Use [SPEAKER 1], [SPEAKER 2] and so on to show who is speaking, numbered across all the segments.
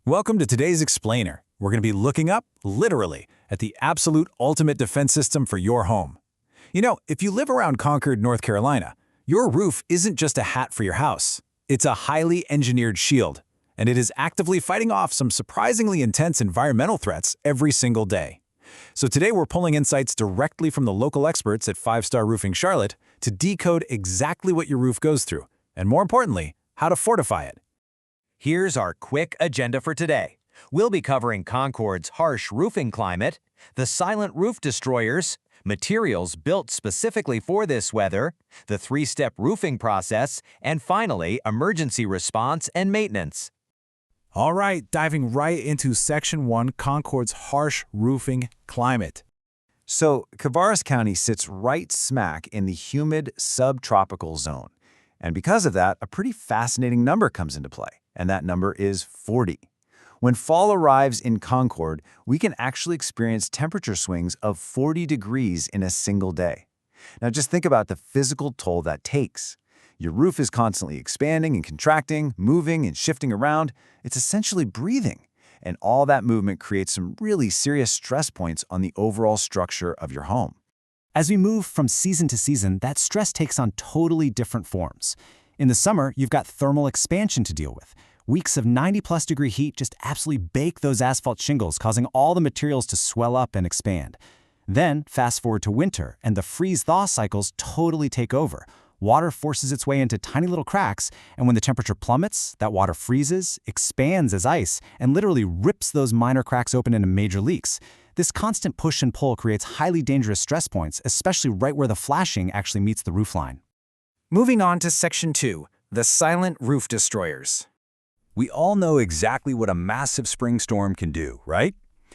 [SPEAKER 1] Welcome to today's Explainer. We're going to be looking up, literally, at the absolute ultimate defense system for your home. You know, if you live around Concord, North Carolina, your roof isn't just a hat for your house. It's a highly engineered shield, and it is actively fighting off some surprisingly intense environmental threats every single day. So today we're pulling insights directly from the local experts at 5-Star Roofing Charlotte to decode exactly what your roof goes through, and more importantly, how to fortify it.
[SPEAKER 2] Here's our quick agenda for today. We'll be covering Concord's harsh roofing climate, the silent roof destroyers, materials built specifically for this weather, the 3-step roofing process, and finally, emergency response and maintenance.
[SPEAKER 1] All right, diving right into Section 1, Concord's harsh roofing climate.
[SPEAKER 3] So, Cabarrus County sits right smack in the humid subtropical zone. And because of that, a pretty fascinating number comes into play, and that number is 40. When fall arrives in Concord, we can actually experience temperature swings of 40 degrees in a single day. Now just think about the physical toll that takes. Your roof is constantly expanding and contracting, moving and shifting around. It's essentially breathing. And all that movement creates some really serious stress points on the overall structure of your home.
[SPEAKER 4] As we move from season to season, that stress takes on totally different forms. In the summer, you've got thermal expansion to deal with. Weeks of 90-plus degree heat just absolutely bake those asphalt shingles, causing all the materials to swell up and expand. Then, fast forward to winter, and the freeze-thaw cycles totally take over. Water forces its way into tiny little cracks, and when the temperature plummets, that water freezes, expands as ice, and literally rips those minor cracks open into major leaks. This constant push and pull creates highly dangerous stress points, especially right where the flashing actually meets the roofline.
[SPEAKER 5] Moving on to Section 2, the silent roof destroyers.
[SPEAKER 1] We all know exactly what a massive spring storm can do, right?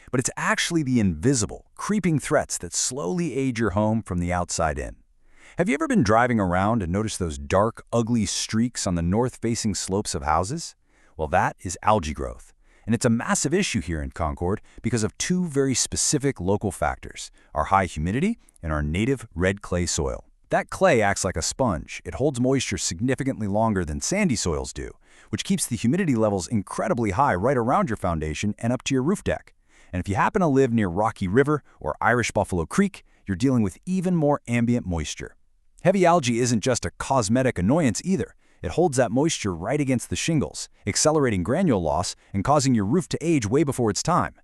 [SPEAKER 1] But it's actually the invisible, creeping threats that slowly age your home from the outside in. Have you ever been driving around and noticed those dark, ugly streaks on the north-facing slopes of houses? Well, that is algae growth. And it's a massive issue here in Concord because of two very specific local factors, our high humidity and our native red clay soil. That clay acts like a sponge. It holds moisture significantly longer than sandy soils do, which keeps the humidity levels incredibly high right around your foundation and up to your roof deck. And if you happen to live near Rocky River or Irish Buffalo Creek, you're dealing with even more ambient moisture. Heavy algae isn't just a cosmetic annoyance either. It holds that moisture right against the shingles, accelerating granule loss and causing your roof to age way before its time.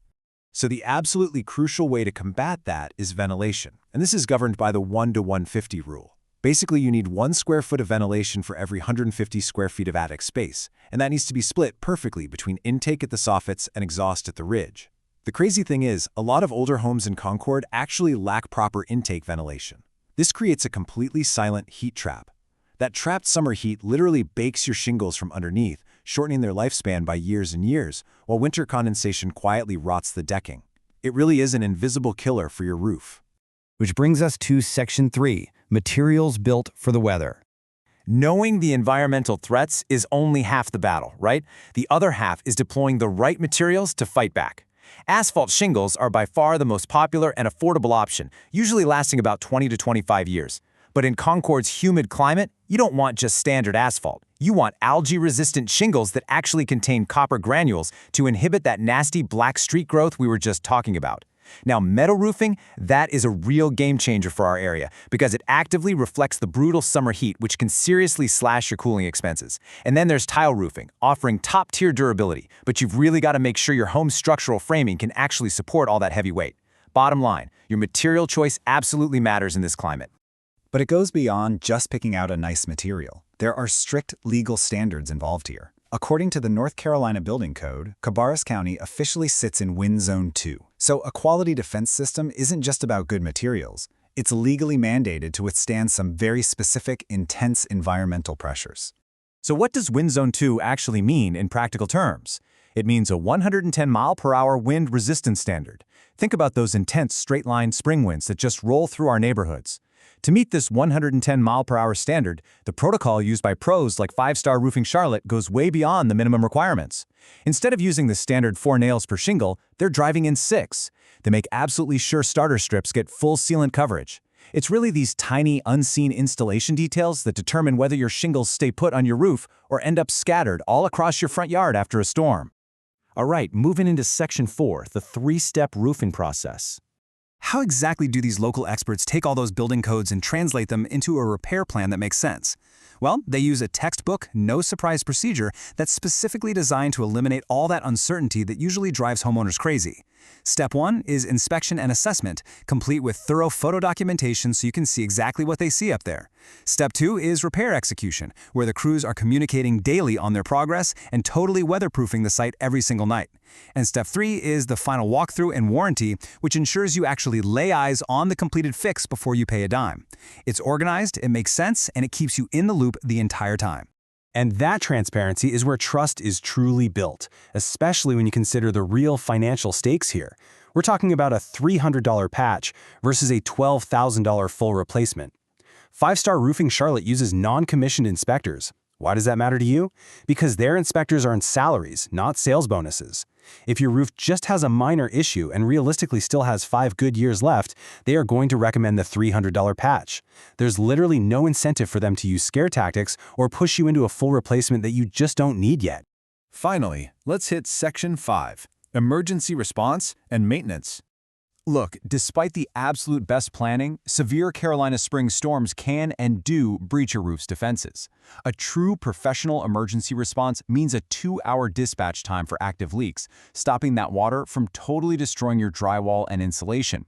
[SPEAKER 3] So the absolutely crucial way to combat that is ventilation. And this is governed by the 1 to 150 rule. Basically, you need 1 square foot of ventilation for every 150 square feet of attic space, and that needs to be split perfectly between intake at the soffits and exhaust at the ridge. The crazy thing is, a lot of older homes in Concord actually lack proper intake ventilation. This creates a completely silent heat trap. That trapped summer heat literally bakes your shingles from underneath, shortening their lifespan by years and years, while winter condensation quietly rots the decking. It really is an invisible killer for your roof.
[SPEAKER 5] Which brings us to Section 3, materials built for the weather. Knowing the environmental threats is only half the battle, right? The other half is deploying the right materials to fight back. Asphalt shingles are by far the most popular and affordable option, usually lasting about 20 to 25 years. But in Concord's humid climate, you don't want just standard asphalt. You want algae-resistant shingles that actually contain copper granules to inhibit that nasty black streak growth we were just talking about. Now, metal roofing, that is a real game changer for our area because it actively reflects the brutal summer heat, which can seriously slash your cooling expenses. And then there's tile roofing, offering top-tier durability, but you've really got to make sure your home's structural framing can actually support all that heavy weight. Bottom line, your material choice absolutely matters in this climate.
[SPEAKER 6] But it goes beyond just picking out a nice material. There are strict legal standards involved here. According to the North Carolina Building Code, Cabarrus County officially sits in Wind Zone 2. So a quality defense system isn't just about good materials. It's legally mandated to withstand some very specific, intense environmental pressures.
[SPEAKER 1] So what does Wind Zone 2 actually mean in practical terms? It means a 110-mile-per-hour wind resistance standard. Think about those intense straight-line spring winds that just roll through our neighborhoods. To meet this 110-mile-per-hour standard, the protocol used by pros like 5-Star Roofing Charlotte goes way beyond the minimum requirements. Instead of using the standard 4 nails per shingle, they're driving in 6. They make absolutely sure starter strips get full sealant coverage. It's really these tiny, unseen installation details that determine whether your shingles stay put on your roof or end up scattered all across your front yard after a storm.
[SPEAKER 5] All right, moving into Section 4, the 3-step roofing process.
[SPEAKER 1] How exactly do these local experts take all those building codes and translate them into a repair plan that makes sense? Well, they use a textbook, no-surprise procedure that's specifically designed to eliminate all that uncertainty that usually drives homeowners crazy. Step 1 is inspection and assessment, complete with thorough photo documentation so you can see exactly what they see up there. Step 2 is repair execution, where the crews are communicating daily on their progress and totally weatherproofing the site every single night. And Step 3 is the final walkthrough and warranty, which ensures you actually lay eyes on the completed fix before you pay a dime. It's organized, it makes sense, and it keeps you in the loop the entire time.
[SPEAKER 5] And that transparency is where trust is truly built, especially when you consider the real financial stakes here. We're talking about a $300 patch versus a $12,000 full replacement. 5-Star Roofing Charlotte uses non-commissioned inspectors. Why does that matter to you? Because their inspectors earn salaries, not sales bonuses. If your roof just has a minor issue and realistically still has 5 good years left, they are going to recommend the $300 patch. There's literally no incentive for them to use scare tactics or push you into a full replacement that you just don't need yet.
[SPEAKER 3] Finally, let's hit Section 5, emergency response and maintenance.
[SPEAKER 1] Look, despite the absolute best planning, severe Carolina spring storms can and do breach your roof's defenses. A true professional emergency response means a 2-hour dispatch time for active leaks, stopping that water from totally destroying your drywall and insulation.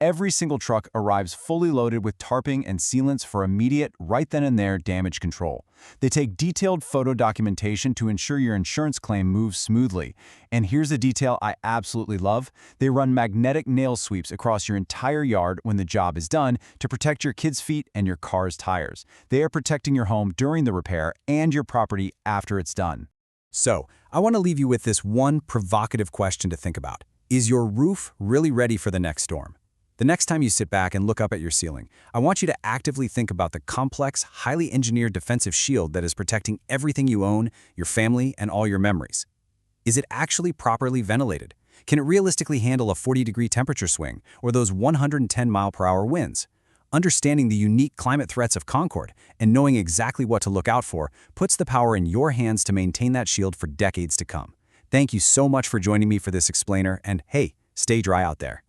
[SPEAKER 1] Every single truck arrives fully loaded with tarping and sealants for immediate, right then and there damage control. They take detailed photo documentation to ensure your insurance claim moves smoothly. And here's a detail I absolutely love. They run magnetic nail sweeps across your entire yard when the job is done to protect your kids' feet and your car's tires. They are protecting your home during the repair and your property after it's done. So, I want to leave you with this one provocative question to think about. Is your roof really ready for the next storm? The next time you sit back and look up at your ceiling, I want you to actively think about the complex, highly engineered defensive shield that is protecting everything you own, your family, and all your memories. Is it actually properly ventilated? Can it realistically handle a 40-degree temperature swing or those 110-mile-per-hour winds? Understanding the unique climate threats of Concord and knowing exactly what to look out for puts the power in your hands to maintain that shield for decades to come. Thank you so much for joining me for this explainer, and hey, stay dry out there.